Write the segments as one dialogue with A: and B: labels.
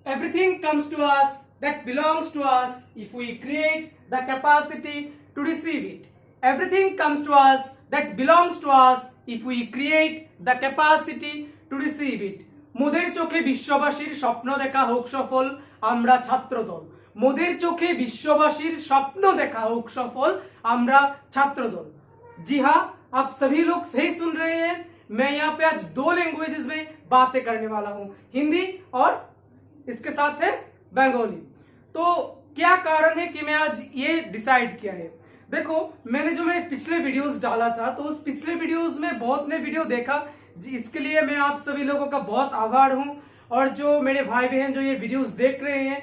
A: everything comes to us that belongs to us if we create the capacity to receive it. Everything comes to us that belongs to us if we create the capacity to receive it. মোদের চোখে বিশ্ববাসীর স্বপ্ন দেখা হোক সফল, আমরা ছাত্রদল। মোদের চোখে বিশ্ববাসীর স্বপ্ন দেখা হোক সফল, আমরা छात्रदल। जी हाँ, आप सभी लोग सही सुन रहे हैं। मैं यहाँ पे आज दो लैंग्वेजेस में बातें करने वाला हूँ, हिंदी और इसके साथ है बंगाली। तो क्या कारण है कि मैं आज ये डिसाइड किया है? देखो, मैंने जो मेरे पिछले वीडियोस डाला था, तो उस पिछले वीडियोस में बहुत ने वीडियो देखा, इसके लिए मैं आप सभी लोगों का बहुत आभार हूं। और जो मेरे भाई बहन जो ये वीडियोस देख रहे हैं,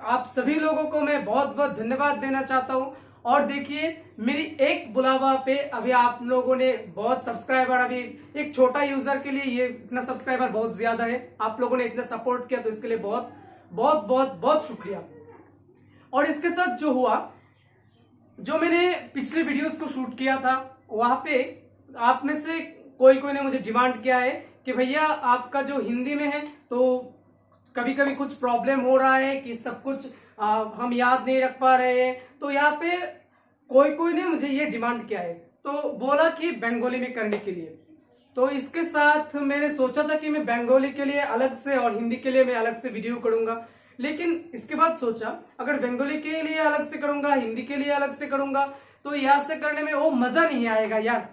A: आप सभी लोगों को मैं बहुत बहुत धन्यवाद देना चाहता हूं। और देखिए, मेरी एक बुलावा पे अभी आप लोगों ने बहुत सब्सक्राइबर, अभी एक छोटा यूजर के लिए ये इतना सब्सक्राइबर बहुत ज्यादा है। आप लोगों ने इतना सपोर्ट किया, तो इसके लिए बहुत बहुत बहुत बहुत शुक्रिया। और इसके साथ जो हुआ, जो मैंने पिछले वीडियोस को शूट किया था, वहां पे आप में से कोई ने मुझे डिमांड किया है कि भैया आपका जो हिंदी में है, तो कभी कभी कुछ प्रॉब्लम हो रहा है कि सब कुछ हम याद नहीं रख पा रहे हैं। तो यहाँ पे कोई ने मुझे ये डिमांड किया है, तो बोला कि बंगाली में करने के लिए। तो इसके साथ मैंने सोचा था कि मैं बंगाली के लिए अलग से और हिंदी के लिए मैं अलग से वीडियो करूंगा, लेकिन इसके बाद सोचा अगर बंगाली के लिए अलग से करूंगा, हिंदी के लिए अलग से करूंगा, तो यहाँ से करने में वो मजा नहीं आएगा यार।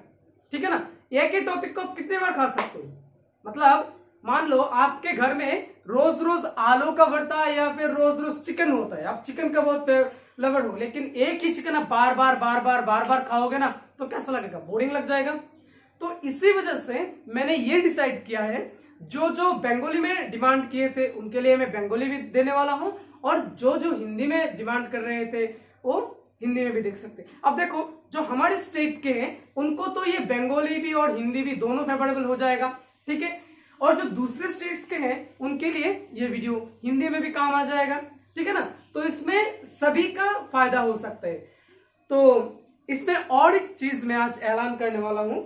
A: ठीक है ना? एक ही टॉपिक को आप कितने बार खा सकते हो? मतलब मान लो आपके घर में रोज रोज आलू का भरता है या फिर रोज रोज चिकन होता है, आप चिकन का बहुत लवर हो, लेकिन एक ही चिकन आप बार बार खाओगे ना, तो कैसा लगेगा? बोरिंग लग जाएगा। तो इसी वजह से मैंने ये डिसाइड किया है, जो बंगाली में डिमांड किए थे उनके लिए मैं बंगाली भी देने वाला हूं, और जो हिंदी में डिमांड कर रहे थे वो हिंदी में भी देख सकते हैं। अब देखो, जो हमारे स्टेट के हैं उनको तो ये बंगाली भी और हिंदी भी दोनों फेवरेबल हो जाएगा, ठीक है। और जो दूसरे स्टेट्स के हैं उनके लिए ये वीडियो हिंदी में भी काम आ जाएगा, ठीक है ना। तो इसमें सभी का फायदा हो सकता है। तो इसमें और एक चीज मैं आज ऐलान करने वाला हूं।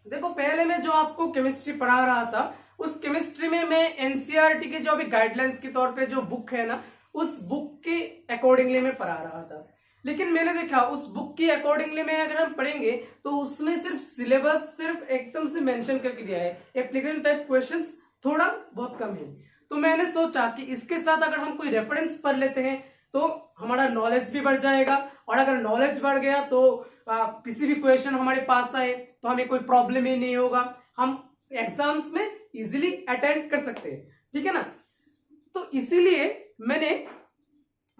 A: देखो, पहले मैं जो आपको केमिस्ट्री पढ़ा रहा था, उस केमिस्ट्री में मैं एनसीईआरटी के जो अभी गाइडलाइंस के तौर पे जो बुक है ना, उस बुक के अकॉर्डिंगली मैं पढ़ा रहा था। लेकिन मैंने देखा उस बुक की अकॉर्डिंगली में अगर हम पढ़ेंगे तो उसमें सिर्फ सिलेबस सिर्फ एकदम से मेंशन करके दिया है, एप्लीकेशन टाइप क्वेश्चंस थोड़ा बहुत कम है। तो मैंने सोचा कि इसके साथ अगर हम कोई रेफरेंस पढ़ लेते हैं तो हमारा नॉलेज भी बढ़ जाएगा, और अगर नॉलेज बढ़ गया तो किसी भी क्वेश्चन हमारे पास आए तो हमें कोई प्रॉब्लम ही नहीं होगा, हम एग्जाम्स में इजीली अटेंड कर सकते हैं, ठीक है ना। तो इसीलिए मैंने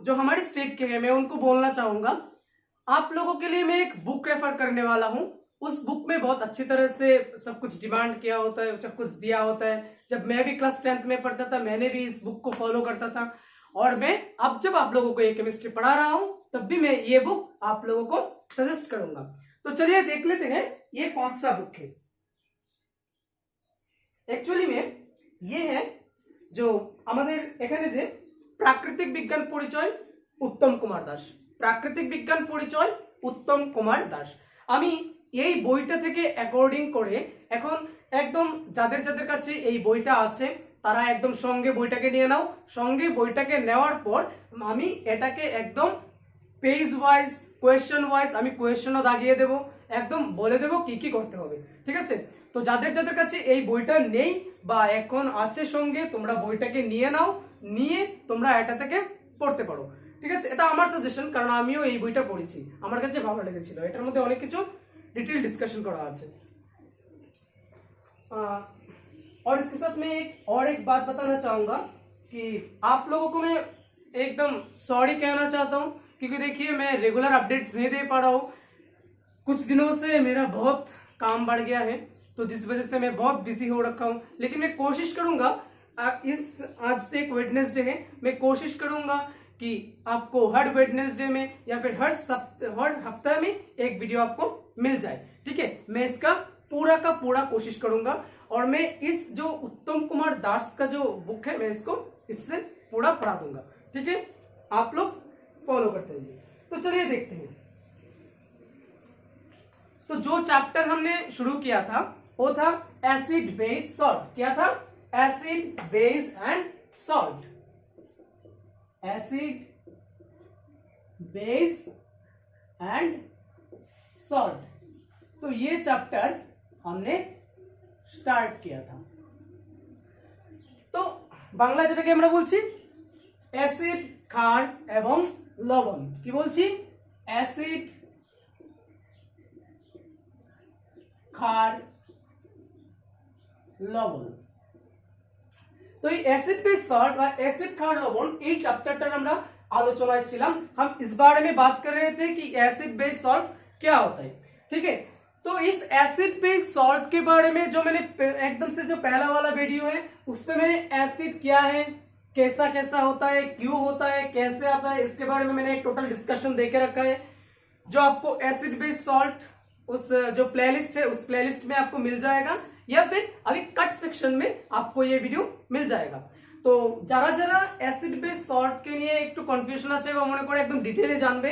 A: जो हमारे स्टेट के हैं मैं उनको बोलना चाहूंगा, आप लोगों के लिए मैं एक बुक रेफर करने वाला हूं। उस बुक में बहुत अच्छी तरह से सब कुछ डिमांड किया होता है, सब कुछ दिया होता है। जब मैं भी क्लास 10th में पढ़ता था, मैंने भी इस बुक को फॉलो करता था, और मैं अब जब आप लोगों को ये केमिस्ट्री पढ़ा रहा हूं तब भी मैं ये बुक आप लोगों को सजेस्ट करूंगा। तो चलिए देख लेते हैं ये कौन सा बुक है। एक्चुअली में ये है जो আমাদের এখানে যে প্রাকৃতিক বিজ্ঞান পরিচয় উত্তম কুমার দাস, প্রাকৃতিক বিজ্ঞান পরিচয় উত্তম কুমার দাস। আমি এই বইটা থেকে অ্যাকর্ডিং করে এখন একদম যাদের যাদের কাছে এই বইটা আছে তারা একদম সঙ্গে বইটাকে নিয়ে নাও। সঙ্গে বইটাকে নেওয়ার পর আমি এটাকে একদম পেজ ওয়াইজ কোয়েশ্চেন ওয়াইজ আমি কোয়েশ্চেনও দাগিয়ে দেব, একদম বলে দেব কি কি করতে হবে, ঠিক আছে। তো যাদের যাদের কাছে এই বইটা নেই বা এখন আছে সঙ্গে, তোমরা বইটাকে নিয়ে নাও, নিয়ে তোমরা এটা থেকে পড়তে পারো, ঠিক আছে। এটা আমার সাজেশন, কারণ আমিও এই বইটা পড়েছি, আমার কাছে ভালো লেগেছিল। এটার মধ্যে অনেক কিছু डिटेल डिस्कशन करा আছে। और इसके साथ मैं एक बात बताना चाहूंगा कि आप लोगों को मैं एकदम सॉरी कहना चाहता हूं, क्योंकि देखिए मैं रेगुलर अपडेट्स नहीं दे पा रहा हूं। कुछ दिनों से मेरा बहुत काम बढ़ गया है, तो जिस वजह से मैं बहुत बिजी हो रखा हूं। लेकिन मैं कोशिश करूंगा, आज से एक वेडनेसडे है, मैं कोशिश करूंगा कि आपको हर वेडनेसडे में या फिर हर हफ्ते में एक वीडियो आपको मिल जाए, ठीक है। मैं इसका पूरा का पूरा कोशिश करूंगा, और मैं इस जो उत्तम कुमार दास का जो बुक है मैं इसको इससे पूरा पढ़ा दूंगा, ठीक है। आप लोग फॉलो करते रहिए। तो चलिए देखते हैं। तो जो चैप्टर हमने शुरू किया था वो था एसिड बेस सॉल्ट। क्या था? Acid base and salt. Acid, base and salt. तो ये चैप्टर हमने স্টার্ট किया था। तो বাংলা যেটাকে আমরা বলছি অ্যাসিড, ক্ষার এবং লবণ। কি বলছি? অ্যাসিড, ক্ষার, লবণ। तो ये एसिड बेस सॉल्ट और एसिड, क्षार, लवण এই চ্যাপ্টারটার আমরা আলোচনায় ছিলাম। हम इस बारे में बात कर रहे थे कि एसिड बेस सॉल्ट क्या होता है। ठीक है, तो इस एसिड बेस सॉल्ट के बारे में जो मैंने एकदम से जो पहला वाला वीडियो है उसमें मैंने एसिड क्या है, कैसा कैसा होता है, क्यों होता है, कैसे आता है, इसके बारे में मैंने एक टोटल डिस्कशन देके रखा है, जो आपको एसिड बेस सॉल्ट उस जो प्लेलिस्ट है उस प्लेलिस्ट में आपको मिल जाएगा, या फिर अभी कट सेक्शन में आपको ये वीडियो मिल जाएगा। तो যারা যারা অ্যাসিড বেস সল্ট কে নিয়ে একটু কনফিউশন আছে বা মনে করে একদম ডিটেইলে জানবে,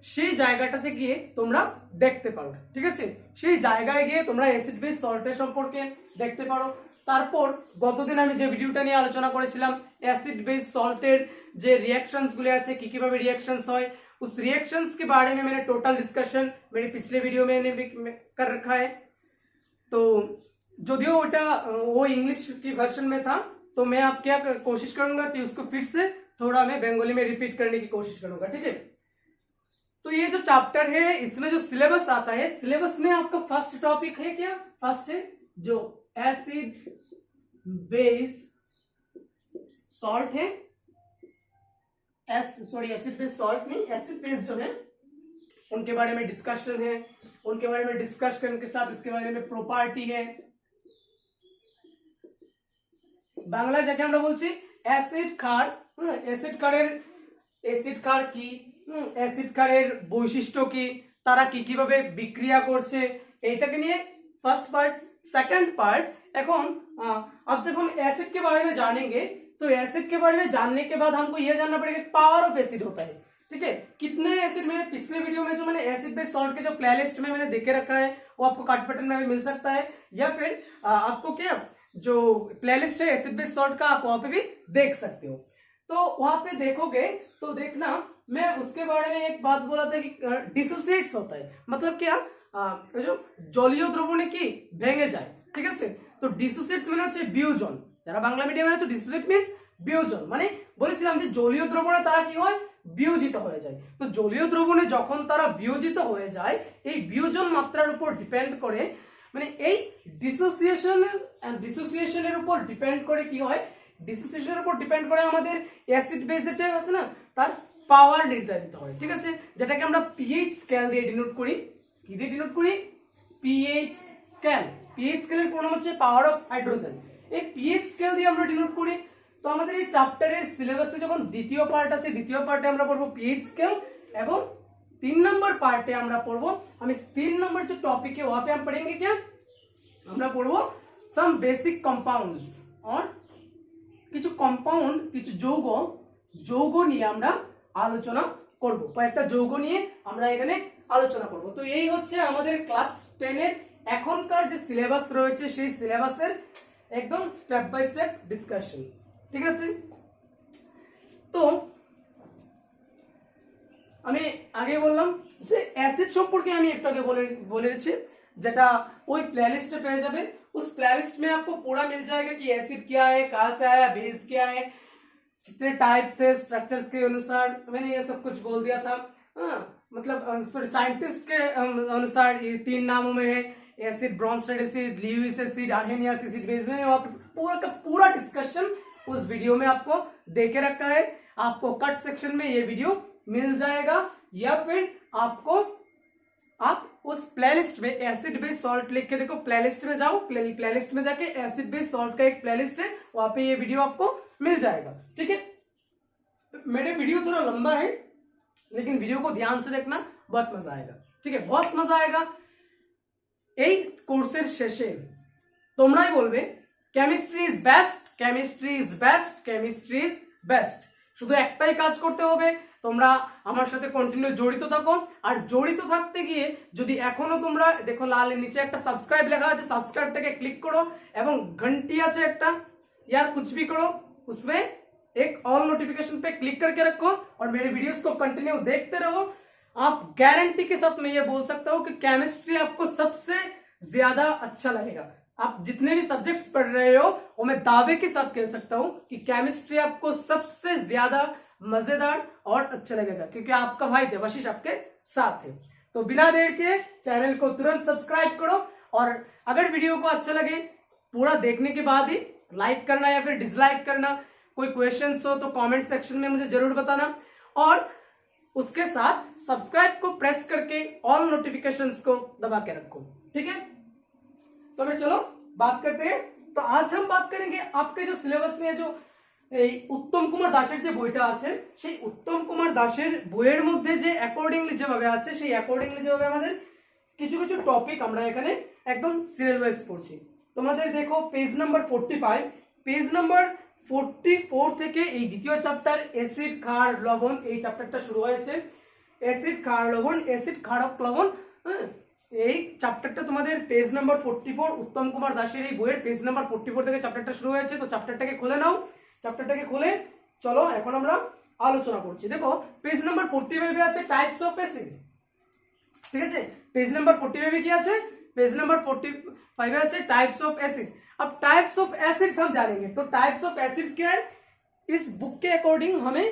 A: সেই জায়গাটাতে গিয়ে তোমরা দেখতে পারো। ঠিক আছে, সেই জায়গায় গিয়ে তোমরা অ্যাসিড বেস সল্টের সম্পর্কে দেখতে পারো। তারপর গতদিন আমি যে ভিডিওটা নিয়ে আলোচনা করেছিলাম অ্যাসিড बेस सॉल्टेर যে रिएक्शंस গুলো আছে কি কিভাবে रिएक्शंस হয়, उस रिएक्शंस के बारे में मैंने टोटल डिस्कशन मेरे पिछले वीडियो में कर रखा है। तो যদিও ওটা वो इंग्लिश की वर्जन में था, तो मैं आप क्या कोशिश करूंगा कि उसको फिर से थोड़ा मैं बंगाली में रिपीट करने की कोशिश करूंगा। ठीक है, तो ये जो चैप्टर है इसमें जो सिलेबस आता है, सिलेबस में आपका फर्स्ट टॉपिक है क्या? फर्स्ट है जो एसिड बेस सॉल्ट है, एसिड बेस सॉल्ट नहीं, एसिड बेस जो है उनके बारे में डिस्कशन है, उनके बारे में डिस्कस करने के साथ इसके बारे में प्रॉपर्टी है। বাংলা যাকে আমরা বলছি অ্যাসিড ক্ষার, অ্যাসিড ক্ষার কি, অ্যাসিড ক্ষারের বৈশিষ্ট্য কি, তারা কি কিভাবে বিক্রিয়া করছে, এইটাকে নিয়ে फर्स्ट पार्ट। सेकंड पार्ट, এখন अब जब हम एसिड के बारे में जानेंगे तो एसिड के बारे में जानने के बाद हमको यह जानना पड़ेगा पावर ऑफ एसिड होता है। ठीक है, कितने एसिड, मैंने पिछले वीडियो में जो मैंने एसिड बेस सॉल्ट के जो प्लेलिस्ट में मैंने देके रखा है वो आपको कट बटन में भी मिल सकता है, या फिर आपको क्या जो प्लेलिस्ट है एसिड बेस सॉल्ट का आप वहां पे भी देख सकते हो। तो वहां पे देखोगे तो देखना, मैं उसके बारे में एक बात बोला था कि डिसोसिएट्स होता है, मतलब क्या जो জলীয় দ্রবণে কি ভেঙে যায়। ঠিক আছে, তো ডিসোসিয়েটস মানে হচ্ছে বিয়োজন। যারা বাংলা মিডিয়ামে আছে ডিসোসিয়েট মিন্স বিয়োজন, মানে বলেছিলাম যে জলীয় দ্রবণে তারা কি হয়, বিয়োজিত হয়ে যায়। তো জলীয় দ্রবণে যখন তারা বিয়োজিত হয়ে যায়, এই বিয়োজন মাত্রার উপর ডিপেন্ড করে, মানে এই ডিসোসিয়েশনের উপর ডিপেন্ড করে কি হয়, ডিসোসিয়েশনের উপর ডিপেন্ড করে আমাদের অ্যাসিড বেসের যে আছে না তার পাওয়ার নির্ধারিত হয়। ঠিক আছে, যেটাকে আমরা পিএইচ স্কেল দিয়ে ডিনোট করি। কি দিয়ে ডিনোট করি? PH scale. পিএইচ স্কেলের পুরো নাম হচ্ছে পাওয়ার অফ হাইড্রোজেন। এই পিএইচ স্কেল দিয়ে আমরা ডিনোট করি। তো আমাদের এই চ্যাপ্টারের সিলেবাসে যখন দ্বিতীয় পার্ট আছে, দ্বিতীয় পার্টে আমরা পড়বো পিএইচ স্কেল, এবং 3 नंबर पार्टे আমরা পড়বো, আমি 3 नंबर जो टॉपिक है वहां पे हम पढ़ेंगे क्या, আমরা পড়বো सम बेसिक कंपाउंड्स और কিছু কম্পাউন্ড, কিছু যৌগ নিয়ে আমরা আলোচনা করব। কয়েকটা যৌগ নিয়ে আমরা এখানে আলোচনা করব। তো এই হচ্ছে আমাদের ক্লাস 10 এর এখনকার যে সিলেবাস রয়েছে সেই সিলেবাসের একদম স্টেপ বাই স্টেপ ডিসকাশন। ঠিক আছে, তো আমি আগে বললাম যে অ্যাসিড সম্পর্কে আমি একটু আগে বলেছি, যেটা ওই প্লেलिस्ट पे जाबे, उस प्लेलिस्ट में आपको पूरा मिल जाएगा कि एसिड क्या है, कहां से आया, बेस क्या है, कितने टाइप्स है, स्ट्रक्चर्स के अनुसार मैंने ये सब कुछ बोल दिया था। हाँ, मतलब सॉरी साइंटिस्ट के अनुसार ये 3 नामों में है, acid, Bronsted acid, Lewis acid, Arrhenius acid, base में पूरा का पूरा डिस्कशन उस वीडियो में आपको देके रखा है। आपको कट सेक्शन में ये वीडियो मिल जाएगा, या फिर आपको आप उस प्लेलिस्ट में एसिड बेस सॉल्ट लिख के देखो, प्लेलिस्ट में जाओ, प्लेलिस्ट में जाके एसिड बेस सॉल्ट का एक प्लेलिस्ट है, वहां पे ये वीडियो आपको मिल जाएगा। ठीक है, मेरे वीडियो थोड़ा लंबा है लेकिन वीडियो को ध्यान से देखना, बहुत मजा आएगा। ठीक है, बहुत मजा आएगा। এই কোর্সের শেষে তোমরাই বলবে chemistry is best, chemistry is best, chemistry is best. শুধু একটাই কাজ করতে হবে, তোমরা আমার সাথে কন্টিনিউ জড়িত থাকো। আর জড়িত থাকতে গিয়ে যদি এখনো তোমরা দেখো লাল নিচে একটা সাবস্ক্রাইব লেখা আছে, সাবস্ক্রাইবটাকে ক্লিক করো এবং ঘন্টি আছে একটা, यार कुछ भी करो उसमें एक ऑल नोटिफिकेशन पे क्लिक करके रखो और मेरे वीडियोस को कंटिन्यू देखते रहो। आप गारंटी के साथ मैं ये बोल सकता हूं कि केमिस्ट्री आपको सबसे ज्यादा अच्छा लगेगा। आप जितने भी सब्जेक्ट्स पढ़ रहे हो वो मैं दावे के साथ कह सकता हूं कि केमिस्ट्री आपको सबसे ज्यादा मजेदार और अच्छा लगेगा, क्योंकि आपका भाई देवाशीष आपके साथ है। तो बिना देर के चैनल को तुरंत सब्सक्राइब करो, और अगर वीडियो को अच्छा लगे पूरा देखने के बाद ही लाइक करना या फिर डिसलाइक करना। कोई क्वेश्चंस हो तो कमेंट सेक्शन में मुझे जरूर बताना, और उसके साथ सब्सक्राइब को प्रेस करके ऑल नोटिफिकेशंस को दबा के रखो, ठीक है। तो फिर चलो बात करते हैं। तो आज हम बात करेंगे आपके जो सिलेबस में जो উত্তম কুমার দাসের যে বইটা আছে সেই উত্তম কুমার দাসের বইয়ের মধ্যে যে অ্যাকর্ডিংলি যেভাবে আছে সেই অ্যাকর্ডিংলি যেভাবে আমাদের কিছু কিছু টপিক আমরা এখানে একদম সিরিয়াল ওয়াইজ পড়ছি। তোমাদের দেখো পেজ নাম্বার 45, পেজ নাম্বার 44 থেকে এই দ্বিতীয় চ্যাপ্টার অ্যাসিড ক্ষার লবণ এই চ্যাপ্টারটা শুরু হয়েছে। অ্যাসিড ক্ষার লবণ, অ্যাসিড ক্ষারক লবণ, এই চ্যাপ্টারটা তোমাদের পেজ নাম্বার 44 উত্তম কুমার দাসের এই বইয়ের পেজ নাম্বার 44 থেকে চ্যাপ্টারটা শুরু হয়েছে। তো চ্যাপ্টারটাকে খুলে নাও, চ্যাপ্টারটাকে খুলে চলো এখন আমরা আলোচনা করছি। দেখো পেজ নাম্বার 45 এ আছে টাইপস অফ অ্যাসিড, ঠিক আছে। पेज नंबर 45 में क्या है? पेज नंबर 45 में है टाइप्स ऑफ एसिड। अब टाइप्स ऑफ एसिड्स हम जानेंगे। तो टाइप्स ऑफ एसिड्स क्या है? इस बुक के अकॉर्डिंग हमें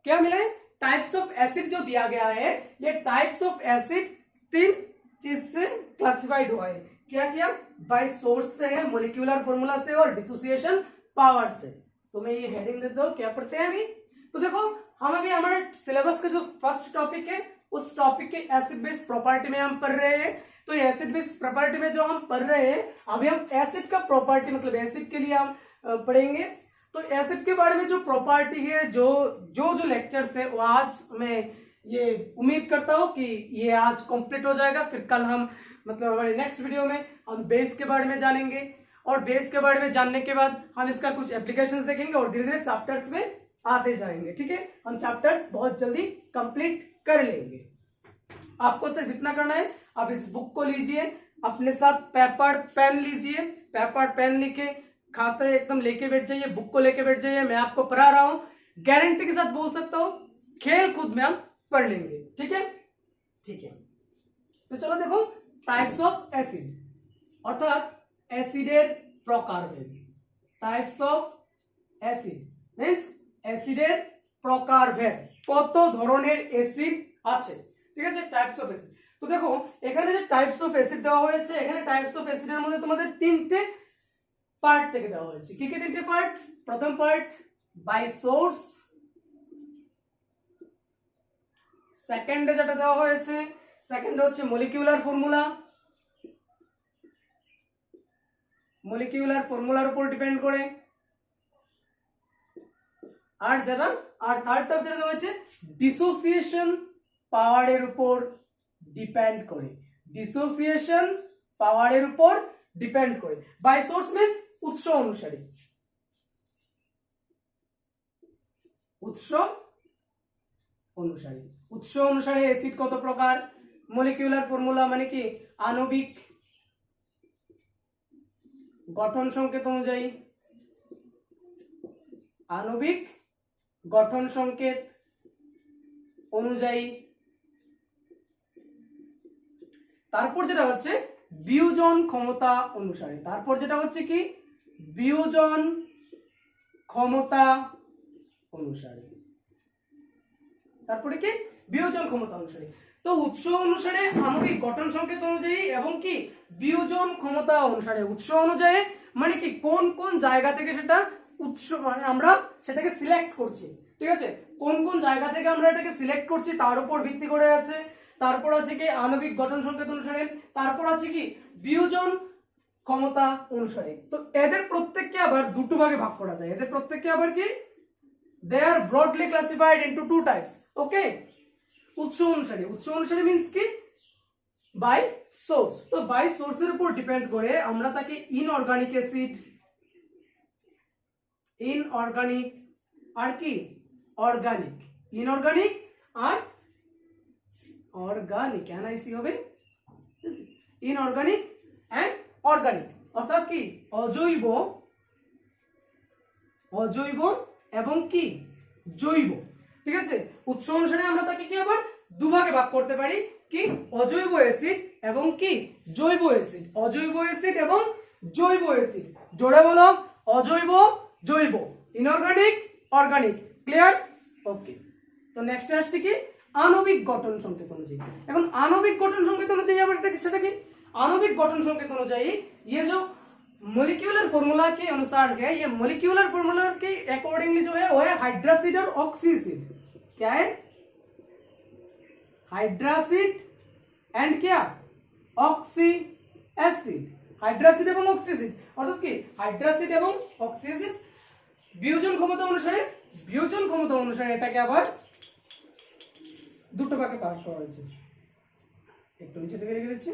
A: क्या मिला है? टाइप्स ऑफ एसिड जो दिया गया है, ये टाइप्स ऑफ एसिड 3 चीज से क्लासिफाइड हुआ है। क्या क्या? बाय सोर्स से है, मोलिक्यूलर फॉर्मूला से और डिसोसिएशन पावर से। तो मैं ये हेडिंग देता हूं, क्या पढ़ते हैं अभी। तो देखो हम अभी हमारे सिलेबस का जो फर्स्ट टॉपिक है उस टॉपिक के एसिड बेस प्रॉपर्टी में हम पढ़ रहे हैं। तो एसिड बेस प्रॉपर्टी में जो हम पढ़ रहे हैं अभी हम एसिड का प्रॉपर्टी मतलब एसिड के लिए हम पढ़ेंगे। तो एसिड के बारे में जो प्रॉपर्टी है, जो लेक्चर्स है वो आज मैं ये उम्मीद करता हूं कि ये आज कंप्लीट हो जाएगा। फिर कल हम मतलब हमारे नेक्स्ट वीडियो में हम बेस के बारे में जानेंगे, और बेस के बारे में जानने के बाद हम इसका कुछ एप्लीकेशंस देखेंगे और धीरे धीरे चैप्टर्स में आते जाएंगे, ठीक है। हम चैप्टर्स बहुत जल्दी कंप्लीट कर लेंगे। आपको सिर्फ इतना करना है, आप इस बुक को लीजिए, अपने साथ पेपर पेन लीजिए, पेपर पेन लिखे खाते एकदम लेके बैठ जाइए, बुक को लेके बैठ जाइए। मैं आपको पढ़ा रहा हूं, गारंटी के साथ बोल सकता हूं खेल कूद में हम पढ़ लेंगे, ठीक है, ठीक है। तो चलो देखो टाइप्स ऑफ एसिड अर्थात অ্যাসিডের প্রকারভেদ। টাইপস অফ অ্যাসিড মিন্স অ্যাসিডের প্রকারভেদ, কত ধরনের অ্যাসিড আছে, ঠিক আছে। Types of acid. তো দেখো এখানে যে টাইপস অফ অ্যাসিড দেওয়া হয়েছে, এখানে টাইপস অফ অ্যাসিডের মধ্যে তোমাদের তিনটে পার্ট থেকে দেওয়া হয়েছে। কি কি তিনটে পার্ট? প্রথম পার্ট বাই সোর্স, সেকেন্ডে যেটা দেওয়া হয়েছে সেকেন্ডে হচ্ছে মলিকিউলার ফর্মুলা, মলিকিউলার ফর্মুলার উপর ডিপেন্ড করে, আর যেটা আর থার্ড টাইপ যেটা হচ্ছে ডিসোসিয়েশন পাওয়ারের উপর ডিপেন্ড করে, ডিসোসিয়েশন পাওয়ারের উপর ডিপেন্ড করে। বাই সোর্স মিন্স উৎস অনুসারে, উৎস অনুসারে, উৎস অনুসারে অ্যাসিড কত প্রকার। মলিকিউলার ফর্মুলা মানে কি আণবিক গঠন সংকেত অনুযায়ী, আণবিক গঠন সংকেত অনুযায়ী। তারপর যেটা হচ্ছে বিয়োজন ক্ষমতা অনুসারে, তারপর যেটা হচ্ছে কি বিয়োজন ক্ষমতা অনুসারে, তারপরে কি বিয়োজন ক্ষমতা অনুসারে। তো উৎস অনুসারে আণবিক গঠন সংকেত অনুযায়ী এবং কি বিয়োজন ক্ষমতা অনুসারে। উৎস অনুযায়ী মানে কি কোন কোন জায়গা থেকে সেটা উৎস মানে আমরা সেটাকে সিলেক্ট করছি, ঠিক আছে। কোন কোন জায়গা থেকে আমরা এটাকে সিলেক্ট করছি তার উপর ভিত্তি করে আছে। তারপর আছে কি আণবিক গঠন সংকেত অনুসারে, তারপর আছে কি বিয়োজন ক্ষমতা অনুসারে। তো এদের প্রত্যেককে আবার দুটো ভাগে ভাগ করা যায়। এদের প্রত্যেককে আবার কি they are broadly classified into two types, okay। উৎস অনুসারে, উৎস অনুসারে মিন্স কি বাই সোর্স। তো বাই সোর্সের উপর ডিপেন্ড করে আমরা তাকে ইনঅর্গানিক অ্যাসিড, ইনঅর্গানিক আর কি অর্গানিক, ইনঅর্গানিক আর অর্গানিক এনআইসি হবে, ইনঅর্গানিক এন্ড অর্গানিক অর্থাৎ কি অজৈব, অজৈব এবং কি জৈব। ঠিক আছে, উৎস অনুসারে আমরা তাকে কি আবার দুভাগে ভাগ করতে পারি, কি অজৈব অ্যাসিড এবং কি জৈব অ্যাসিড, অজৈব অ্যাসিড এবং জৈব অ্যাসিড। জোরে বলো, অজৈব জৈব, ইনঅর্গানিক অর্গানিক। ক্লিয়ার? ওকে। তো নেক্সট আসছে কি আণবিক গঠন সংকেত অনুযায়ী। এখন আণবিক গঠন সংকেত অনুযায়ী আবার এটা সেটা কি आणविक गठन संकेत अनुसारी ये जो मोलिक्यूलर फॉर्मूला के अनुसार है, ये मोलिक्यूलर फॉर्मूला के अकॉर्डिंगली जो है वो है हाइड्रासिड और ऑक्सीसिड। क्या है? हाइड्रासिड एंड क्या ऑक्सी एसिड, हाइड्रासिड एवं ऑक्सीसिड অর্থাৎ কি হাইড্রাসিড এবং অক্সিএসিড বিয়োজন ক্ষমতা অনুসারে এটাকে আবার দুটো ভাগে ভাগ করা হয়েছে। একটু নিচে থেকে লিখে দিচ্ছি,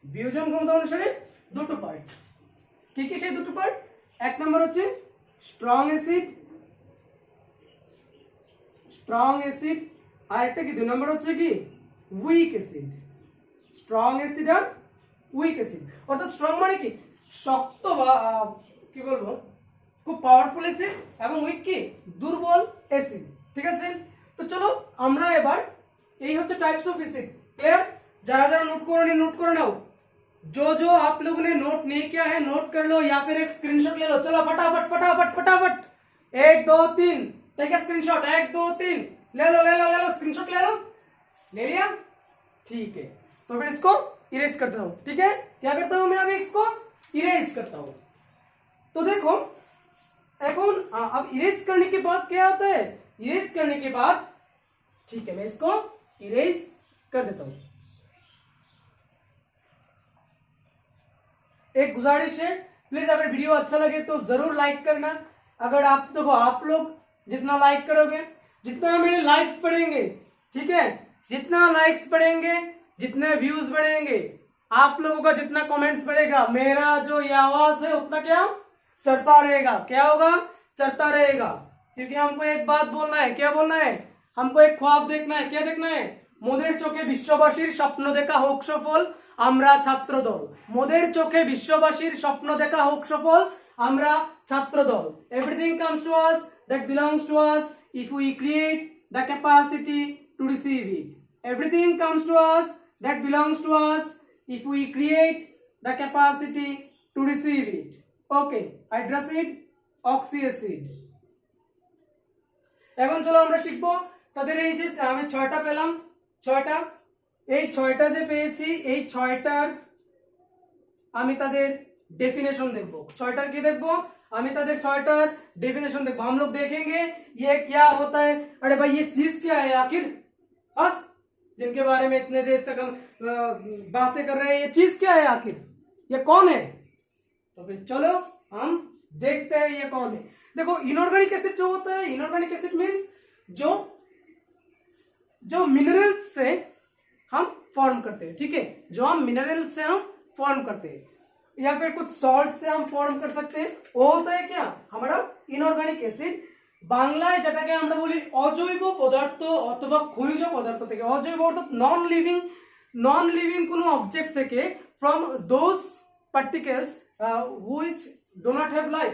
A: বিয়োজন ক্ষমতা অনুসারে দুটো পার্ট। কি কি সেই দুটো পার্ট? এক নম্বর হচ্ছে স্ট্রং অ্যাসিড, আর একটা কি দুই নম্বর হচ্ছে কি উইক অ্যাসিড। স্ট্রং অ্যাসিড আর উইক অ্যাসিড, অর্থাৎ স্ট্রং মানে কি শক্ত বা কি বলবো খুব পাওয়ারফুল অ্যাসিড, এবং উইক কি দুর্বল অ্যাসিড। ঠিক আছে, তো চলো আমরা এবার এই হচ্ছে टाइप्स ऑफ एसिड। क्लियर? जरा जरा नोट करो नाओ। जो आप लोगों ने नोट नहीं किया है नोट कर लो, या फिर एक स्क्रीनशॉट ले लो। चलो फटाफट 1 2 3 टेक ए स्क्रीनशॉट। 1 2 3 ले लो स्क्रीनशॉट ले लिया? ठीक है, तो फिर इसको इरेज करता हूं। ठीक है, क्या करता हूं मैं अभी इसको इरेज करता हूं। तो देखो अब इरेज करने के बाद क्या होता है, इरेज करने के बाद ठीक है मैं इसको इरेज कर देता हूं। एक गुजारिश है, प्लीज अगर वीडियो अच्छा लगे तो जरूर लाइक करना। अगर आप देखो आप लोग जितना लाइक करोगे, जितना मेरे लाइक्स बढ़ेंगे, ठीक है, जितना लाइक्स बढ़ेंगे जितने व्यूज बढ़ेंगे, आप लोगों का जितना कमेंट्स बढ़ेगा, मेरा जो ये आवाज है उतना क्या चढ़ता रहेगा। क्या होगा? चढ़ता रहेगा। क्योंकि हमको एक बात बोलना है। क्या बोलना है? हमको एक ख्वाब देखना है। क्या देखना है? মোদের চোখে বিশ্ববাসীর স্বপ্ন দেখা হোক সফল, আমরা ছাত্রদল। মোদের চোখে বিশ্ববাসীর স্বপ্ন দেখা হোক সফল, আমরা Chhatradal. Everything comes to us that belongs to us if we create the capacity to receive it. Everything comes to us that belongs to us if we create the capacity to receive it. Okay, hydracid, oxy acid. এখন চলো আমরা শিখবো তাদের এই যে আমি 6টা পেলাম, 6টা, এই 6টা যে পেয়েছি এই 6টার আমি তাদের डेफिनेशन देखबो। 6टार की देखबो আমি তাদের 6टार डेफिनेशन देखबो। हम लोग देखेंगे ये क्या होता है। अरे भाई ये चीज क्या है आखिर, हाँ, जिनके बारे में इतने देर तक हम बातें कर रहे हैं, ये चीज क्या है आखिर, ये कौन है? तो फिर चलो हम देखते हैं ये कौन है। देखो इनऑर्गेनिक एसिड जो होता है, इनऑर्गेनिक एसिड मींस जो मिनरल्स से हम फॉर्म करते हैं। ठीक है, जो हम मिनरल्स से हम फॉर्म करते हैं, या फिर कुछ सॉल्ट से हम फॉर्म कर सकते हैं, वो होता है क्या हमारा इनऑर्गेनिक एसिड। বাংলায় যেটাকে আমরা বলি অজৈব পদার্থ অথবা খনিজ পদার্থ থেকে। অজৈব অর্থাৎ নন লিভিং কোনো অবজেক্ট থেকে, from those particles which do not have life,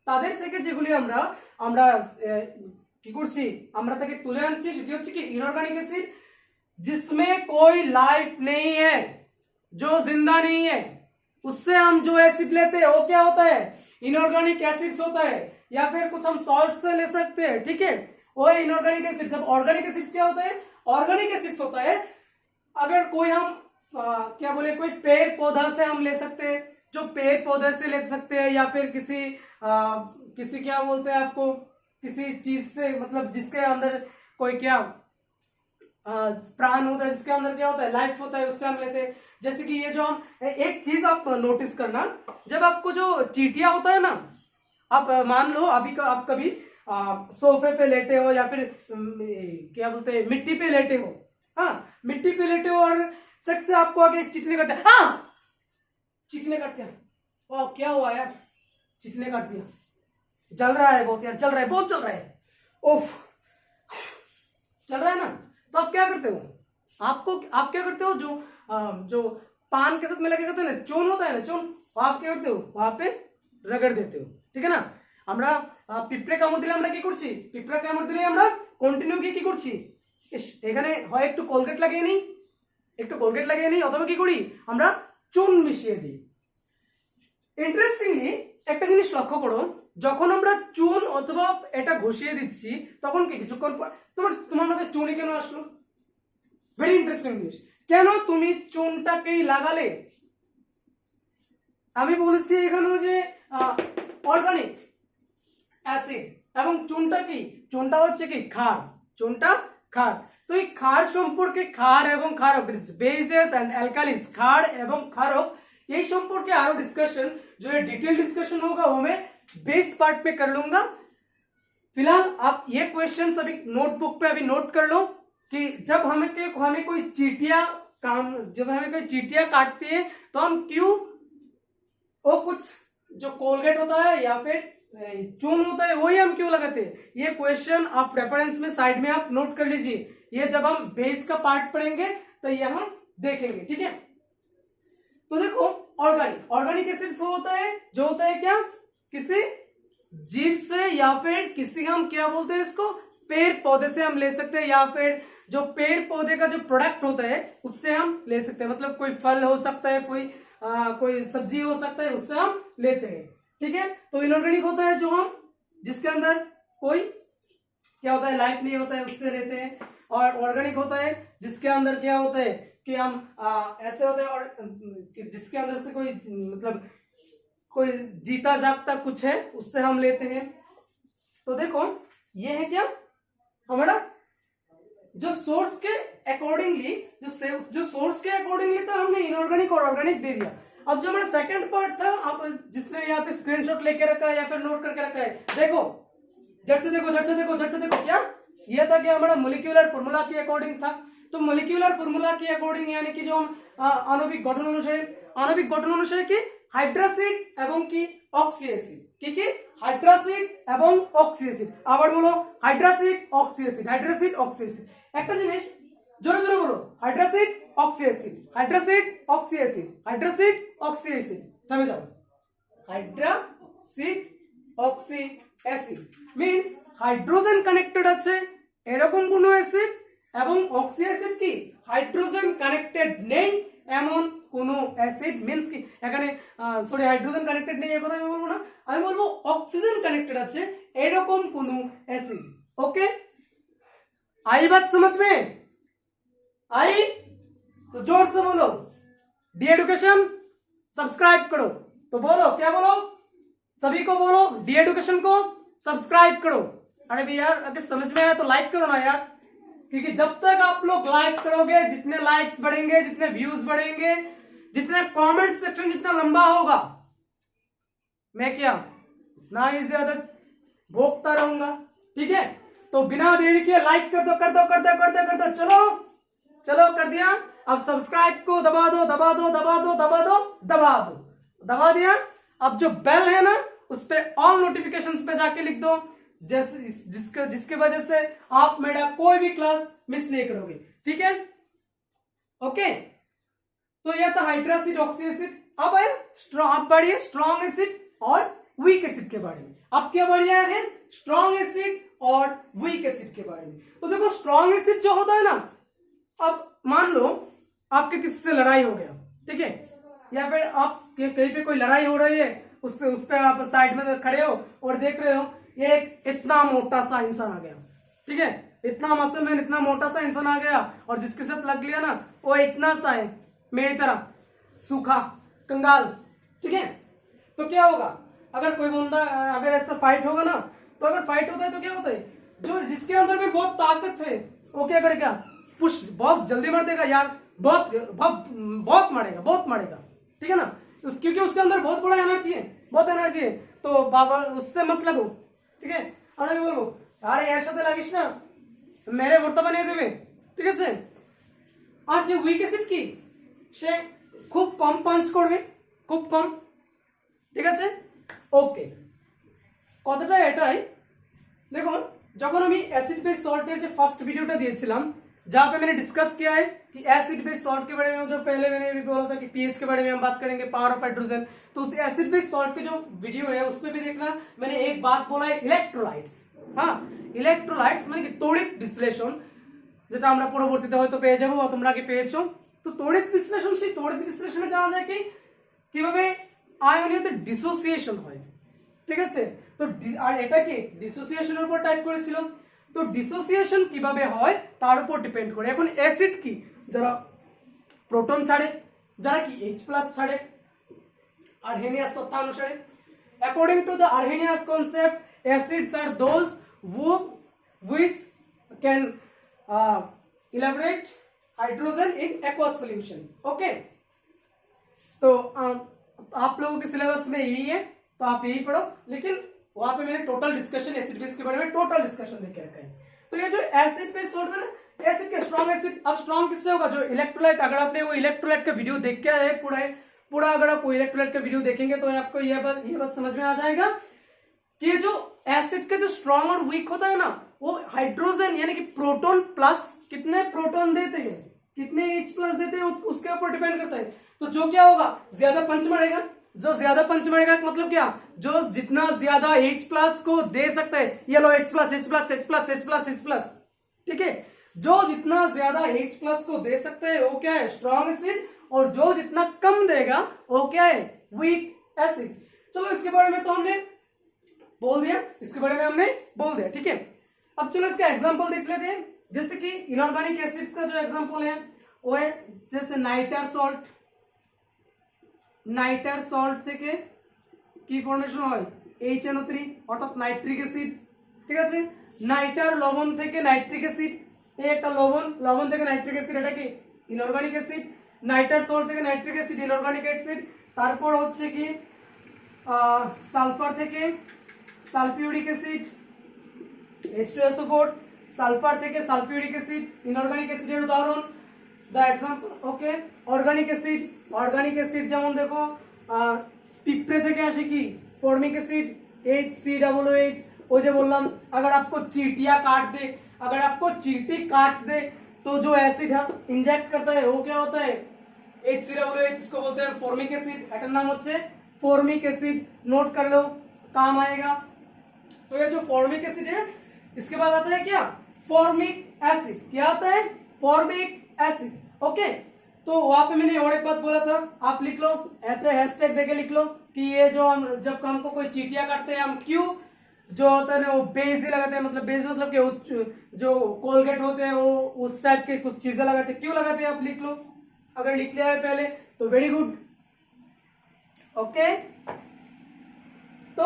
A: তাদের থেকে যেগুলি আমরা কি করছি, আমরা তাকে তুলে আনছি, সেটি হচ্ছে কি इनऑर्गेनिक एसिड जिसमें कोई लाइफ नहीं है, जो जिंदा नहीं है, उससे हम जो एसिड लेते हैं वो क्या होता है, इनऑर्गेनिक एसिड्स होता है। या फिर कुछ हम सॉल्ट से ले सकते हैं। ठीक है, वो है इनऑर्गेनिक एसिड्स। अब ऑर्गेनिक एसिड्स क्या होता है? ऑर्गेनिक एसिड्स होता है अगर कोई हम क्या बोले कोई पेड़ पौधा से हम ले सकते हैं, जो पेड़ पौधे से ले सकते हैं, या फिर किसी क्या बोलते हैं आपको, किसी चीज से, मतलब जिसके अंदर कोई क्या प्राण होता है, जिसके अंदर क्या होता है लाइफ होता है, उससे हम लेते हैं। जैसे कि ये जो हम एक चीज आप नोटिस करना, जब आपको जो चींटिया होता है ना, आप मान लो अभी आप कभी सोफे पे लेटे हो, या फिर क्या बोलते हैं मिट्टी पे लेटे हो, हाँ मिट्टी पे लेटे हो, और चक से आपको आगे चिकने काटते हैं, हाँ चिकने काटते हैं, वाह क्या हुआ यार, चिकने काट दिया, जल रहा है बहुत यार, चल रहा है, बहुत चल रहा है, ओफ चल रहा है ना। तो आप क्या करते हो, आप क्या करते हो, जो पान के साथ में लगे करते हैं ना, चून होता है ना, चून, आप क्या करते हो वहां पे रगड़ देते हो। ठीक है ना। আমরা পিঁপড়ে কামড় দিলে আমরা কি করছি, পিঁপড়ে কামড় দিলে আমরা কন্টিনিউ গিয়ে কি করছি, এখানে হয় একটু কোলগেট লাগিয়ে নিই, অথবা কি করি আমরা চুন মিশিয়ে দিই। ইন্টারেস্টিংলি একটা জিনিস লক্ষ্য করো, যখন আমরা চুন অথবা এটা ঘষিয়ে দিচ্ছি তখন কি কিছুক্ষণ পর তোমার মধ্যে চুনই কেন আসলো? ভেরি ইন্টারেস্টিং জিনিস, কেন তুমি চুনটাকেই লাগালে? আমি বলছি এখানে যে অর্গানিক অ্যাসিড এবং চুনটা কি, চুনটা হচ্ছে কি ক্ষার, চুনটা ক্ষার। তো এই ক্ষার সম্পর্কে, ক্ষার এবং ক্ষারক, বেসেস এন্ড অ্যালকালিস, क्षार एवं क्षारक, ये संपर्के आरो डिस्कशन जो है डिटेल डिस्कशन होगा वो मैं बेस पार्ट पे कर लूंगा। फिलहाल आप ये क्वेश्चंस अभी नोटबुक पे अभी नोट कर लो कि जब हमें कोई चींटियां काटती है तो हम क्यों वो कुछ जो कोलगेट होता है या फिर चून होता है वही हम क्यों लगाते हैं, ये क्वेश्चन आप रेफरेंस में साइड में आप नोट कर लीजिए। ये जब हम बेस का पार्ट पढ़ेंगे तो ये हम देखेंगे, ठीक है। तो देखो ऑर्गेनिक एसिड्स होता है जो होता है क्या, किसी जीव से या फिर किसी, हम क्या बोलते हैं इसको, पेड़ पौधे से हम ले सकते हैं, या फिर जो पेड़ पौधे का जो प्रोडक्ट होता है उससे हम ले सकते हैं। मतलब कोई फल हो सकता है, कोई सब्जी हो सकता है, उससे हम लेते हैं, ठीक है। तो इनऑर्गेनिक होता है जो हम, जिसके अंदर कोई क्या होता है, लाइफ नहीं होता है, उससे लेते हैं। और ऑर्गेनिक होता है जिसके अंदर क्या होता है कि हम ऐसे होते हैं, और जिसके अंदर से कोई मतलब कोई जीता जागता कुछ है, उससे हम लेते हैं। तो देखो ये है क्या हमारा जो सोर्स के अकॉर्डिंगली, जो सोर्स के अकॉर्डिंगली था हमने इनऑर्गेनिक और ऑर्गेनिक दे दिया। अब जो हमारा सेकंड पार्ट था, आप जिसने यहाँ पे स्क्रीनशॉट लेके रखा है या फिर नोट करके रखा है, देखो झट से देखो क्या ये था कि हमारा मोलिक्यूलर फॉर्मूला के अकॉर्डिंग था। तो मोलिक्यूलर फॉर्मूला के अकॉर्डिंग यानी कि जो हम आणविक गठन अनुसारे की हाइड्रोक्साइड एवं की ऑक्सी एसिड, কি হাইড্রোক্সাইড এবং অক্সি অ্যাসিড। আবার বলো hydroxide oxy acid, hydroxide oxy acid. একটা জিনিস জোরে জোরে বলো, hydroxide oxy acid, hydroxide oxy acid, hydroxide oxy acid. থেমে যাও, hydroxide oxy acid means hydrogen connected আছে এরকম কোন অ্যাসিড, এবং অক্সি অ্যাসিড কি হাইড্রোজেন কানেক্টেড নেই এমন কোন অ্যাসিড। মিন্স কি এখানে সরি হাইড্রোজেন কানেক্টেড নেই এই কথা আমি বলবো না, আমি বলবো অক্সিজেন কানেক্টেড আছে এরকম কোন অ্যাসিড। ओके, आई बात समझ में आई? तो जोर से बोलो, डी एडुकेशन सब्सक्राइब करो। तो बोलो, क्या बोलो, सभी को बोलो डी एडुकेशन को सब्सक्राइब करो। अरे भी यार अगर समझ में आया तो लाइक करो ना यार, क्योंकि जब तक आप लोग लाइक करोगे, जितने लाइक्स बढ़ेंगे, जितने व्यूज बढ़ेंगे, जितने कमेंट सेक्शन जितना लंबा होगा, मैं क्या ना ही ज्यादा भोगता रहूंगा, ठीक है। तो बिना देरी के लाइक कर दो, चलो चलो कर दिया। अब सब्सक्राइब को दबा दो, दबा दिया। अब जो बेल है ना उस पे ऑल नोटिफिकेशंस पे जाके लिख दो, जैसे जिसके वजह से आप मेरा कोई भी क्लास मिस नहीं करोगे, ठीक है। ओके, तो यह था हाइड्रोक्साइड ऑक्सी एसिड। अब है आप बढ़िए स्ट्रॉन्ग एसिड और वीक एसिड के बारे में। अब क्या बढ़िया है स्ट्रॉन्ग एसिड और वीक एसिड के बारे में। तो देखो स्ट्रॉन्ग एसिड जो होता है ना, अब मान लो आपके किसी से लड़ाई हो गया, ठीक है, या फिर आप कहीं पे कोई लड़ाई हो रही है, उससे उस पे आप साइड में खड़े हो और देख रहे हो एक इतना मोटा सा इंसान आ गया, ठीक है, इतना मसल में इतना मोटा सा इंसान आ गया, और जिसके साथ लग लिया ना वो इतना सा है मेरी तरह सूखा कंगाल, ठीक है। तो क्या होगा अगर कोई बंदा अगर ऐसा फाइट होगा ना, तो अगर फाइट होता है तो क्या होता है, जो जिसके अंदर में बहुत ताकत है वो क्या करेगा, पुश बहुत जल्दी मार देगा यार, बहुत मारेगा, ठीक है ना, क्योंकि उसके अंदर बहुत बड़ा एनर्जी है, तो बाबा उससे मतलब हो, ठीक है। আমরা কি বলবো, আরে এর সাথে লাগিস না মেরে ভর্তা বানিয়ে দেবে, ঠিক আছে। আর যে উইক অ্যাসিড কি সে খুব কম পাঞ্চ করবে, খুব কম, ঠিক আছে। ওকে, কথাটা এটাই। দেখুন যখন আমি एसिड बेस सॉल्ट के फर्स्ट वीडियोটা দিয়েছিলাম, जहाँ पे मैंने डिस्कस किया है कि एसिड बेस सॉल्ट के बारे में, जो पहले मैंने भी बोला था कि पीएच के बारे में हम बात करेंगे, पावर ऑफ हाइड्रोजन, तो उस एसिड बेस सॉल्ट के जो वीडियो है उसमें भी देखना, मैंने एक बात बोला है इलेक्ट्रोलाइट्स। हाँ, ইলেকট্রোলাইটস মানে কি তড়িৎ বিশ্লেষণ, যেটা আমরা পরবর্তীতে হয়তো পেয়ে যাবো বা তোমরা কি পেয়েছো। তো তড়িৎ বিশ্লেষণ, সেই তড়িৎ বিশ্লেষণে জানা যায় কি কিভাবে আয়নীয়তে ডিসোসিয়েশন হয়, ঠিক আছে। তো আর এটা কি ডিসোসিয়েশনের উপর টাইপ করেছিলাম। তো ডিসোসিয়েশন কিভাবে হয় তার উপর ডিপেন্ড করে। এখন অ্যাসিড কি, যারা প্রোটন ছাড়ে, যারা কি H+ ছাড়ে আর্হেনিয়াস তত্ত্বানুসারে। According to the Arrhenius concept, acids are those which can elaborate hydrogen in aqueous solution। okay, तो आप लोगों के सिलेबस में यही है, तो आप यही पढ़ो। लेकिन वहां पे मैंने टोटल डिस्कशन एसिड बेस के बारे में टोटल डिस्कशन लेके रखा है। तो ये जो एसिड बेस सॉल्ट है ना, एसिड के स्ट्रॉन्ग एसिड, अब स्ट्रॉन्ग किससे होगा, जो इलेक्ट्रोलाइट। अगर आपने वो इलेक्ट्रोलाइट का वीडियो देख के आए पूरा अगर आप वो इलेक्ट्रोलाइट का वीडियो देखेंगे तो आपको ये बात समझ में आ जाएगा कि ये जो एसिड का जो स्ट्रॉन्ग और वीक होता है ना, वो हाइड्रोजन यानी कि प्रोटॉन प्लस कितने प्रोटॉन देते हैं, कितने H+ देते हैं, उसके ऊपर डिपेंड करता है। तो जो क्या होगा, ज्यादा पंच बढ़ेगा। जो ज्यादा पंच बढ़ेगा मतलब क्या, जो जितना ज्यादा H+ को दे सकता है, ये लो H+, ठीक है। जो जितना ज्यादा H+ को दे सकता है वो क्या है, स्ट्रॉन्ग एसिड, और जो जितना कम देगा वो क्या है, वीक एसिड। चलो इसके बारे में तो हमने बोल दिया, ठीक है। अब चलो इसका एग्जांपल देख लेते हैं। जैसे कि इनऑर्गेनिक एसिड्स का जो एग्जांपल है वो है जैसे नाइटर सॉल्ट থেকে কি ফর্মেশন হয়, HNO3 অর্থাৎ নাইট্রিক অ্যাসিড, ঠিক আছে। নাইটার লবণ থেকে নাইট্রিক অ্যাসিড, এই একটা লবণ থেকে নাইট্রিক অ্যাসিড, এটা কি ইনঅর্গানিক অ্যাসিড। নাইটার সল্ট থেকে নাইট্রিক অ্যাসিড, ইনঅর্গানিক অ্যাসিড। তারপর হচ্ছে কি সালফার থেকে সালফিউরিক অ্যাসিড, H2SO4, সালফার থেকে সালফিউরিক অ্যাসিড, ইনঅর্গানিক অ্যাসিডের উদাহরণ the example. Okay, organic acid যেমন দেখো পিঁপড়ে থেকে আসে কি ফর্মিক অ্যাসিড, HCOOH। वो जो बोललाम, अगर आपको चींटियां काट दे तो जो एसिड है इंजेक्ट करता है वो क्या होता है, HCOOH, इसको बोलते हैं फॉर्मिक एसिड। एटार नाम होच्छे फॉर्मिक एसिड, नोट कर लो, काम आएगा। तो ये जो फॉर्मिक एसिड है, इसके बाद आता है क्या, फॉर्मिक एसिड। क्या आता है, फॉर्मिक एसिड। ओके, तो वहां पे मैंने और एक बात बोला था, आप लिख लो, ऐसे हैशटैग देके लिख लो कि ये जो हम जब हमको कोई चींटियां काटते हैं, हम क्यों जो होता है ना वो बेस ही लगाते हैं, मतलब बेस मतलब कि जो कोलगेट होते हैं वो उस टाइप के कुछ चीजें लगाते हैं, क्यों लगाते हैं आप लिख लो। अगर लिख लिया है पहले तो वेरी गुड। ओके, तो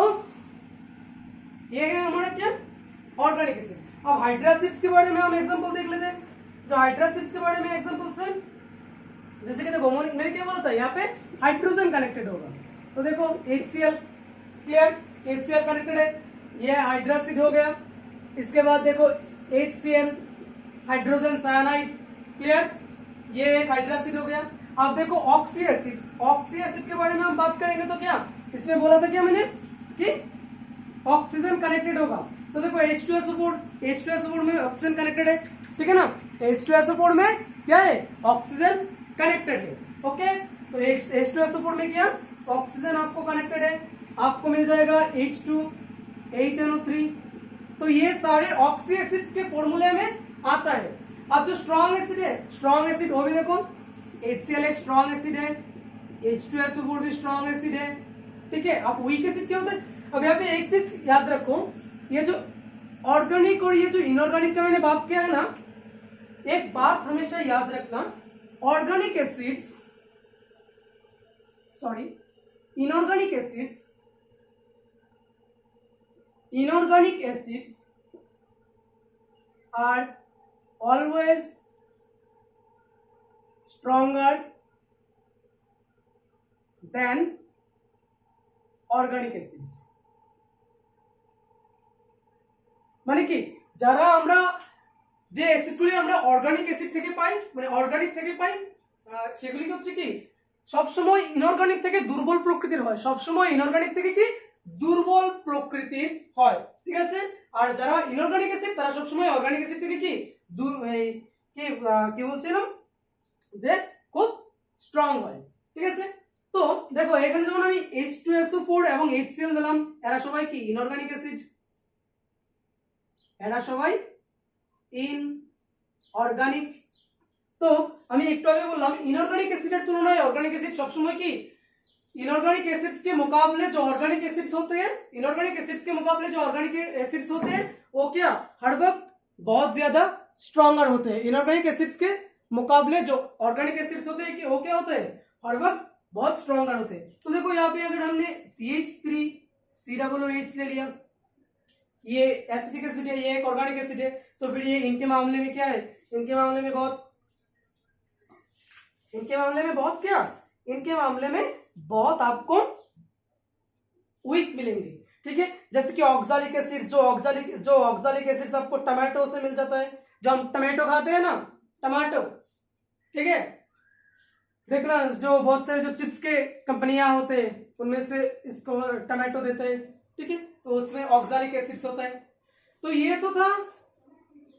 A: ये है हमारा क्या, ऑर्गेनिक एसिड। अब हाइड्रासिड्स के बारे में हम एग्जांपल देख लेते हैं। जो हाइड्रासिड्स के बारे में एग्जांपल्स है, जैसे कि देखो मैंने क्या बोला था, यहाँ पे हाइड्रोजन कनेक्टेड होगा। तो देखो HCl, क्लियर, HCl कनेक्टेड है, ये हाइड्रासिड हो गया। इसके बाद देखो HCl, हाइड्रोजन साइनाइड, क्लियर, ये एक हाइड्रासिड हो गया। अब देखो ऑक्सी एसिड के बारे में हम बात करेंगे तो क्या इसमें बोला था क्या मैंने कि ऑक्सीजन कनेक्टेड होगा। तो देखो H2SO4 में ऑक्सीजन कनेक्टेड है, ठीक है ना। H2SO4 में क्या है, ऑक्सीजन कनेक्टेड है। ओके, तो H2SO4 में क्या, ऑक्सीजन आपको कनेक्टेड है, आपको मिल जाएगा H2, HNO3। तो ये सारे ऑक्सी एसिड्स के फॉर्मूले में आता है। अब जो स्ट्रॉन्ग एसिड है, स्ट्रॉन्ग एसिड वो भी देखो, HCl एक स्ट्रॉन्ग एसिड है, H2SO4 भी स्ट्रॉन्ग एसिड है, ठीक है। अब वीक एसिड क्या होता है, अब यहाँ पे एक चीज याद रखो, ये जो ऑर्गेनिक और ये जो इनऑर्गेनिक का मैंने बात किया है ना, एक बात हमेशा याद रखना, inorganic acids are always stronger than organic acids। মানে কি, যারা আমরা যে অ্যাসিডগুলি আমরা অর্গানিক অ্যাসিড থেকে পাই, মানে অর্গানিক থেকে পাই, সেগুলি হচ্ছে কি সবসময় ইনঅর্গানিক থেকে দুর্বল প্রকৃতির হয়, সবসময় ইনঅর্গানিক থেকে কি দুর্বল প্রকৃতির হয়, ঠিক আছে। আর যারা ইনঅর্গানিক অ্যাসিড তারা সবসময় অর্গানিক অ্যাসিড থেকে কি কি বলছিলাম যে খুব স্ট্রং হয়, ঠিক আছে। তো দেখো এখানে যখন আমি H2SO4 এবং HCl দিলাম, এরা সবাই কি ইনঅর্গানিক অ্যাসিড, এরা সবাই ইনঅর্গানিক। তো আমি একটু আগে বললাম ইনঅর্গানিক অ্যাসিডের तुलनाয় ऑर्गेनिक एसिड सबসময় কি इनऑर्गेनिक एसिड्स के मुकाबले जो ऑर्गेनिक एसिड्स होते हैं, इनऑर्गेनिक एसिड्स के मुकाबले जो ऑर्गेनिक एसिड्स होते हैं वो क्या हर वक्त बहुत ज्यादा स्ट्रॉन्गर होते हैं। इनऑर्गेनिक एसिड्स के मुकाबले जो ऑर्गेनिक एसिड्स होते हैं कि वो क्या होते हैं हर वक्त बहुत स्ट्रॉन्गर होते हैं। तो देखो यहाँ पे अगर हमने CH3COOH ले लिया, ये एसिटिक एसिड है, ये एक ऑर्गेनिक एसिड है, तो फिर ये इनके मामले में क्या है, इनके मामले में बहुत आपको वीक मिलेंगे। ठीक है, जैसे कि ऑक्सालिक एसिड, जो ऑक्सालिक एसिड आपको टमाटो से मिल जाता है, जो हम टमाटो खाते हैं ना, टमाटो, ठीक है, देखना जो बहुत सारे जो चिप्स के कंपनियां होते हैं उनमें से इसको टमाटो देते हैं, ठीक है, तो उसमें ऑक्सालिक एसिड्स होता है। तो ये तो था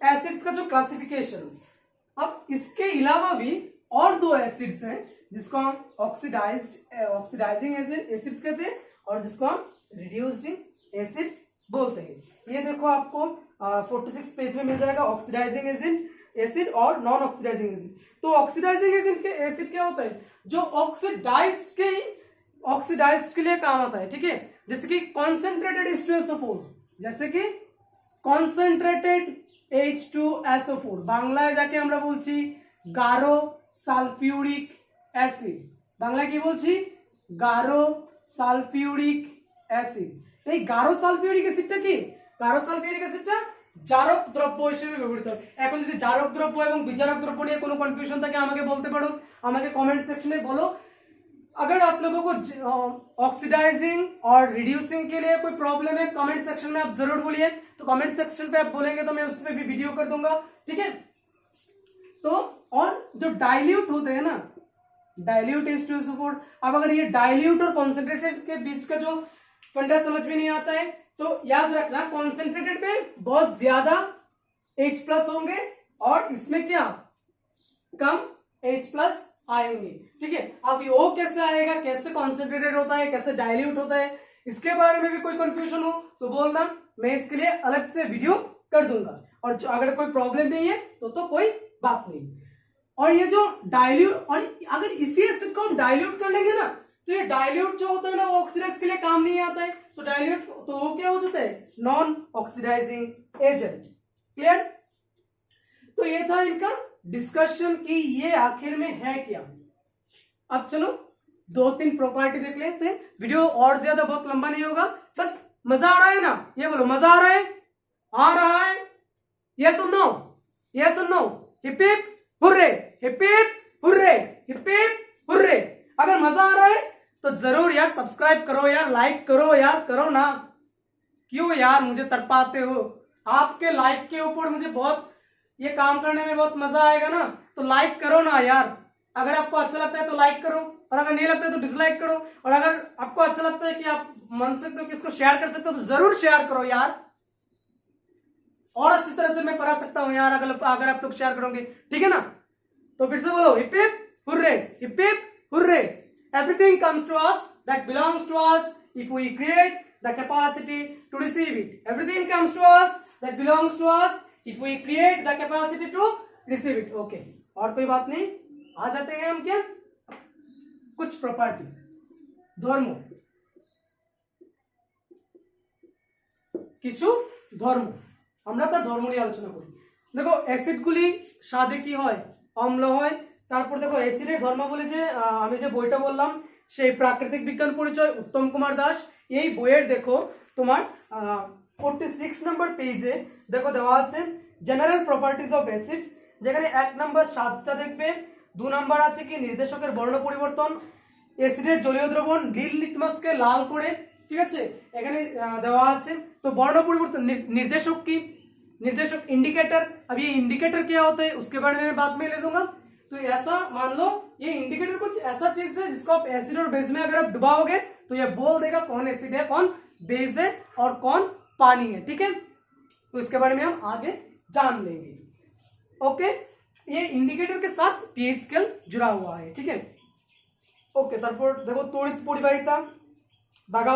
A: एसिड्स का जो क्लासिफिकेशंस। अब इसके अलावा भी और दो एसिड्स हैं जिसको हम ऑक्सीडाइजिंग एसिड्स कहते हैं और जिसको हम रिड्यूसिंग एसिड्स बोलते हैं। ये देखो आपको 46 पेज में मिल जाएगा ऑक्सीडाइजिंग एसिड और नॉन ऑक्सीडाइजिंग एसिड। तो ऑक्सीडाइजिंग एसिड क्या होता है, जो ऑक्सीडाइज्ड के लिए काम आता है। ठीक है, जैसे कि कॉन्सेंट्रेटेड H2SO4, जैसे कि कॉन्सेंट्रेटेड H2SO4 বাংলায় যাকে আমরা বলছি গাঢ় সালফিউরিক অ্যাসিড, বাংলায় কি বলছি গাঢ় সালফিউরিক অ্যাসিড। এই গাঢ় সালফিউরিক অ্যাসিডটা কি, গাঢ় সালফিউরিক অ্যাসিডটা জারক দ্রব্য হিসেবে ব্যবহৃত হয়। এখন যদি জারক দ্রব্য এবং বিজারক দ্রব্য নিয়ে কোনো কনফিউশন থাকে আমাকে বলতে পারো, আমাকে কমেंट सेक्शन में बोलो। अगर आप लोगों को ऑक्सीडाइजिंग और रिड्यूसिंग के लिए कोई प्रॉब्लम है कमेंट सेक्शन में आप जरूर बोलिए, तो कमेंट सेक्शन पे आप बोलेंगे तो मैं उस पर भी वीडियो कर दूंगा। ठीक है, तो और जो डाइल्यूट होते हैं ना, डाइल्यूट H2SO4, अब अगर ये डाइल्यूट और कॉन्सेंट्रेटेड के बीच का जो फंडा समझ में नहीं आता है तो याद रखना कॉन्सेंट्रेटेड में बहुत ज्यादा H+ होंगे और इसमें क्या कम H+ आएंगे। ठीक है, अब ये O कैसे आएगा, कैसे कॉन्सेंट्रेटेड होता है, कैसे डाइल्यूट होता है, इसके बारे में भी कोई कंफ्यूजन हो तो बोलना, मैं इसके लिए अलग से वीडियो कर दूंगा। और अगर कोई प्रॉब्लम नहीं है तो कोई बात नहीं। और ये जो डाइल्यूट, और अगर इसी एसिड को हम डाइल्यूट कर लेंगे ना तो ये डाइल्यूट जो होता है ना वो ऑक्सीडाइज के लिए काम नहीं आता है, तो डाइल्यूट तो वो क्या हो जाता है नॉन ऑक्सीडाइजिंग एजेंट। क्लियर, तो ये था इनका डिस्कशन कि ये आखिर में है क्या। अब चलो 2-3 प्रॉपर्टी देख लेते हैं, वीडियो और ज्यादा बहुत लंबा नहीं होगा, बस मजा आ रहा है ना, ये बोलो मजा आ रहा है, आ रहा है, यस और नो, यस और no, hip hip hurray, hip hip hurray, hip hip hurray. अगर मजा आ रहा है तो जरूर यार सब्सक्राइब करो यार, लाइक करो यार, करो ना, क्यों यार मुझे तरपाते हो, आपके लाइक के ऊपर मुझे बहुत ये काम करने में बहुत मजा आएगा ना, तो लाइक करो ना यार। अगर आपको अच्छा लगता है तो लाइक करो, और अगर नहीं लगता है तो डिसलाइक करो, और अगर आपको अच्छा लगता है कि आप मान सकते हो कि इसको शेयर कर सकते हो तो जरूर शेयर करो यार, और अच्छी तरह से मैं पढ़ा सकता हूं यार अगर आप लोग शेयर करोगे। ठीक है ना, तो फिर से बोलो hip hip hurray, hip hip hurray. Everything comes to us that belongs to us if we create the capacity to receive it. Everything comes to us that belongs to us if we create the capacity to receive it. Okay, और कोई बात नहीं, आ जाते हैं हम क्या कुछ property धर्म, কিছু ধর্ম, আমরা তার ধর্ম নিয়ে আলোচনা করি। দেখো অ্যাসিডগুলি স্বাদে কি হয়, অম্ল হয়। তারপর দেখো অ্যাসিডের ধর্মাবলী যে আমি যে বইটা বললাম সেই প্রাকৃতিক বিজ্ঞান পরিচয় উত্তম কুমার দাস, এই বইয়ের দেখো তোমার 46 নম্বর পেজে দেখো দেওয়া আছে জেনারেল প্রপার্টিজ অফ অ্যাসিডস, যেখানে 1 নম্বর স্বাদটা দেখবে, 2 নম্বর আছে কি নির্দেশকের বর্ণ পরিবর্তন, অ্যাসিডের জলীয় দ্রবণ নীল লিটমাসকে লাল করে, ঠিক আছে, এখানে দেওয়া আছে। तो वर्ण परिवर्तन निर्देशक की, निर्देशक इंडिकेटर, अब ये इंडिकेटर क्या होता है उसके बारे में बाद में ले दूंगा। तो ऐसा मान लो ये इंडिकेटर कुछ ऐसा चीज है जिसको आप एसिड और बेस में अगर आप डुबाओगे तो ये बोल देगा कौन एसिड है, कौन बेस है और कौन पानी है। ठीक है, तो इसके बारे में हम आगे जान लेंगे। ओके, ये इंडिकेटर के साथ पीएच स्केल जुड़ा हुआ है। ठीक है, ওকে, তারপর দেখো তড়িৎ পরিবাহিতা, দাগ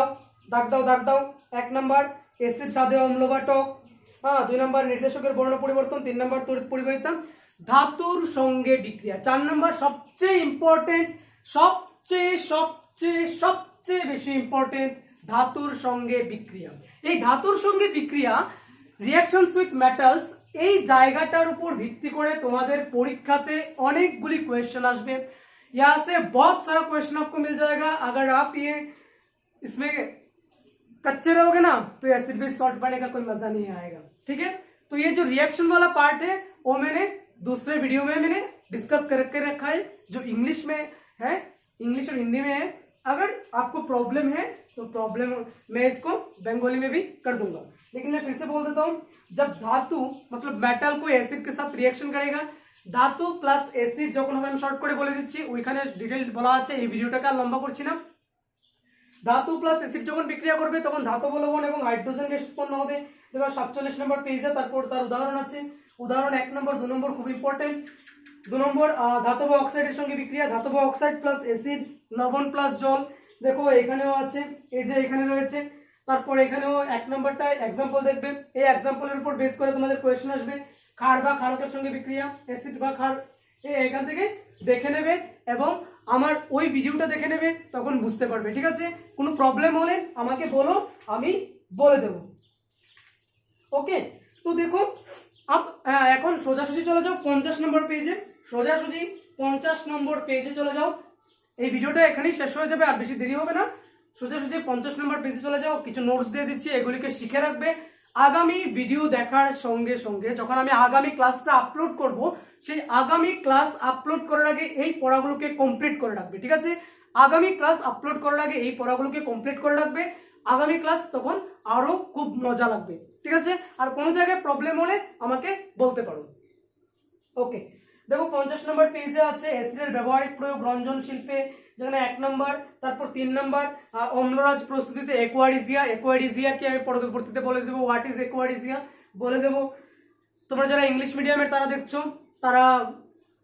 A: দাও 1 নাম্বার অ্যাসিড সাদে অম্ল বা টক, হ্যাঁ 2 নাম্বার নির্দেশকের বর্ণ পরিবর্তন, 3 নাম্বার তড়িৎ পরিবাহিতা, ধাতুর সঙ্গে বিক্রিয়া, 4 নাম্বার সবচেয়ে ইম্পর্টেন্ট, সবচেয়ে বেশি ইম্পর্টেন্ট, ধাতুর সঙ্গে বিক্রিয়া। এই ধাতুর সঙ্গে বিক্রিয়া, রিঅ্যাকশনস উইথ মেটালস, এই জায়গাটার উপর ভিত্তি করে তোমাদের পরীক্ষাতে অনেকগুলি কোয়েশ্चन আসবে। यहाँ से बहुत सारा क्वेश्चन आपको मिल जाएगा। अगर आप ये इसमें कच्चे रहोगे ना तो एसिड बेस सॉल्ट बनने का कोई मजा नहीं आएगा, ठीक है। तो ये जो रिएक्शन वाला पार्ट है वो मैंने दूसरे वीडियो में मैंने डिस्कस करके रखा है, जो इंग्लिश में है, इंग्लिश और हिंदी में है। अगर आपको प्रॉब्लम है तो प्रॉब्लम मैं इसको बंगाली में भी कर दूंगा, लेकिन मैं फिर से बोल देता हूँ, जब धातु मतलब मेटल को एसिड के साथ रिएक्शन करेगा, ধাতু প্লাস অ্যাসিড যখন হবে, আমি শর্ট করে বলে দিচ্ছি, ওইখানে ডিটেইল বলা আছে, এই ভিডিওটাকে আর লম্বা করছি না। ধাতু প্লাস অ্যাসিড যখন বিক্রিয়া করবে তখন ধাতব লবণ এবং হাইড্রোজেন গ্যাস উৎপন্ন হবে। দেখো 47 নম্বর পেজে, তারপর তার উদাহরণ আছে। উদাহরণ 1 নম্বর 2 নম্বর খুব ইম্পর্টেন্ট। 2 নম্বর ধাতব অক্সাইডের সঙ্গে বিক্রিয়া, ধাতব অক্সাইড প্লাস অ্যাসিড, লবণ প্লাস জল। দেখো এখানেও আছে, এই যে এখানে রয়েছে। তারপর এখানেও 1 নম্বরটা एग्जांपल দেখবে, এই एग्जांपलের উপর বেস করে তোমাদের কোশ্চেন আসবে। ক্ষার বা ক্ষারকের সঙ্গে বিক্রিয়া, অ্যাসিড বা ক্ষার, এখান থেকে দেখে নেবে এবং আমার ওই ভিডিওটা দেখে নেবে, তখন বুঝতে পারবে, ঠিক আছে। কোনো প্রবলেম হলে আমাকে বলো, আমি বলে দেব, ওকে। তো দেখো এখন সোজাসুজি চলে যাও 50 নম্বর পেজে, সোজাসুজি 50 নম্বর পেজে চলে যাও। এই ভিডিওটা এখানেই শেষ হয়ে যাবে, আর বেশি দেরি হবে না। সোজাসুজি 50 নম্বর পেজে চলে যাও, কিছু নোটস দিয়ে দিচ্ছি, এগুলিকে শিখে রাখবে। আগামী ভিডিও দেখার সঙ্গে সঙ্গে যখন আমি আগামী ক্লাসটা আপলোড করব, সেই আগামী ক্লাস আপলোড করার আগে এই পড়াগুলোকে কমপ্লিট করে রাখবে, ঠিক আছে। আগামী ক্লাস আপলোড করার আগে এই পড়াগুলোকে কমপ্লিট করে রাখবে, আগামী ক্লাস তখন আরো খুব মজা লাগবে, ঠিক আছে। আর কোনো জায়গায় প্রবলেম হলে আমাকে বলতে পারো, ওকে। দেখো 50 নম্বর পেজে আছে অ্যাসিডের ব্যবহারিক প্রয়োগ রঞ্জন শিল্পে, যেখানে 1 নম্বর, তারপর 3 নম্বর অম্লরাজ প্রস্তুতিতে অ্যাকোয়ারিজিয়া কি আমি পরবর্তীতে বলে দেবো, হোয়াট ইজ অ্যাকোয়ারিজিয়া বলে দেবো। তোমরা যারা ইংলিশ মিডিয়ামের তারা দেখছো, তারা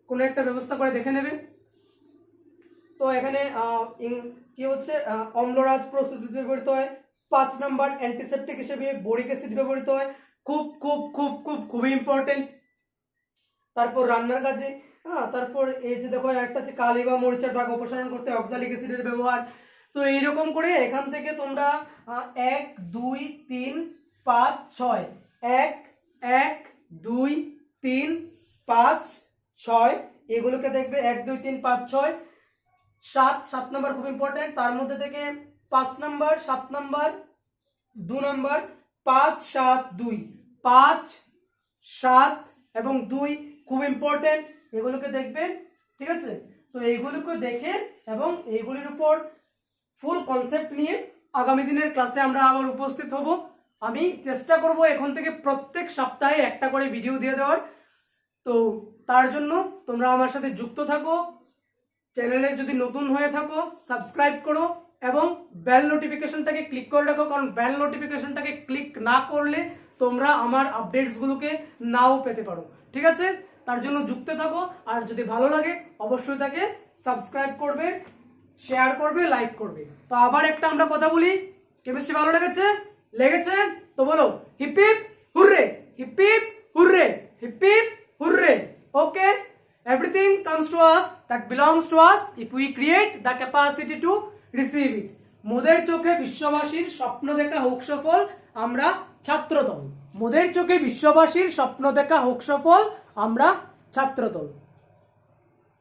A: কোনো একটা ব্যবস্থা করে দেখে নেবে। তো এখানে কি হচ্ছে, অম্লরাজ প্রস্তুতিতে ব্যবহৃত হয়। 5 নম্বর অ্যান্টিসেপটিক হিসেবে বোরিক অ্যাসিড ব্যবহৃত হয়, খুব খুব খুব খুব খুবই ইম্পর্টেন্ট। তারপর রান্নার কাজে, হ্যাঁ। তারপর এই যে দেখো একটা আছে কালি বা মরিচের দাগ অপসারণ করতে অক্সালিক অ্যাসিডের ব্যবহার। তো এইরকম করে এখান থেকে তোমরা 1 2 3 5 6 1 1 2 3 5 6 এগুলোকে দেখবে, 1 2 3 5 6 7 নম্বর খুব ইম্পর্টেন্ট। তার মধ্যে থেকে 5 নম্বর 7 নম্বর 2 নম্বর 5 7 2 5 7 এবং 2 খুব ইম্পর্টেন্ট, এগুলোকে দেখবে, ঠিক আছে। তো এইগুলোকে দেখে এবং এইগুলির উপর ফুল কনসেপ্ট নিয়ে আগামী দিনের ক্লাসে আমরা আবার উপস্থিত হব। আমি চেষ্টা করব এখন থেকে প্রত্যেক সপ্তাহে একটা করে ভিডিও দিয়ে দেওয়ার। তো তার জন্য তোমরা আমার সাথে যুক্ত থাকো, চ্যানেলে যদি নতুন হয়ে থাকো সাবস্ক্রাইব করো এবং বেল নোটিফিকেশনটাকে ক্লিক করে রাখো, কারণ বেল নোটিফিকেশনটাকে ক্লিক না করলে তোমরা আমার আপডেটসগুলোকে নাও পেতে পারো, ঠিক আছে। তার জন্য যুক্ত থাকো, আর যদি ভালো লাগে অবশ্যই তাকে সাবস্ক্রাইব করবে, শেয়ার করবে, লাইক করবে। তো আবার একটা আমরা কথা বলি, কেমিস্ট্রি ভালো লেগেছে তো বলো hip hip hurray, hip hip hurray, hip hip hurray, okay. Everything comes to us that belongs to us if we create the capacity to receive it. মোদের চোখে বিশ্ববাসীর স্বপ্ন দেখা হোক সফল, আমরা ছাত্রদল। মোদের চোখে বিশ্ববাসীর স্বপ্ন দেখা হোক সফল, আমরা ছাত্রদল।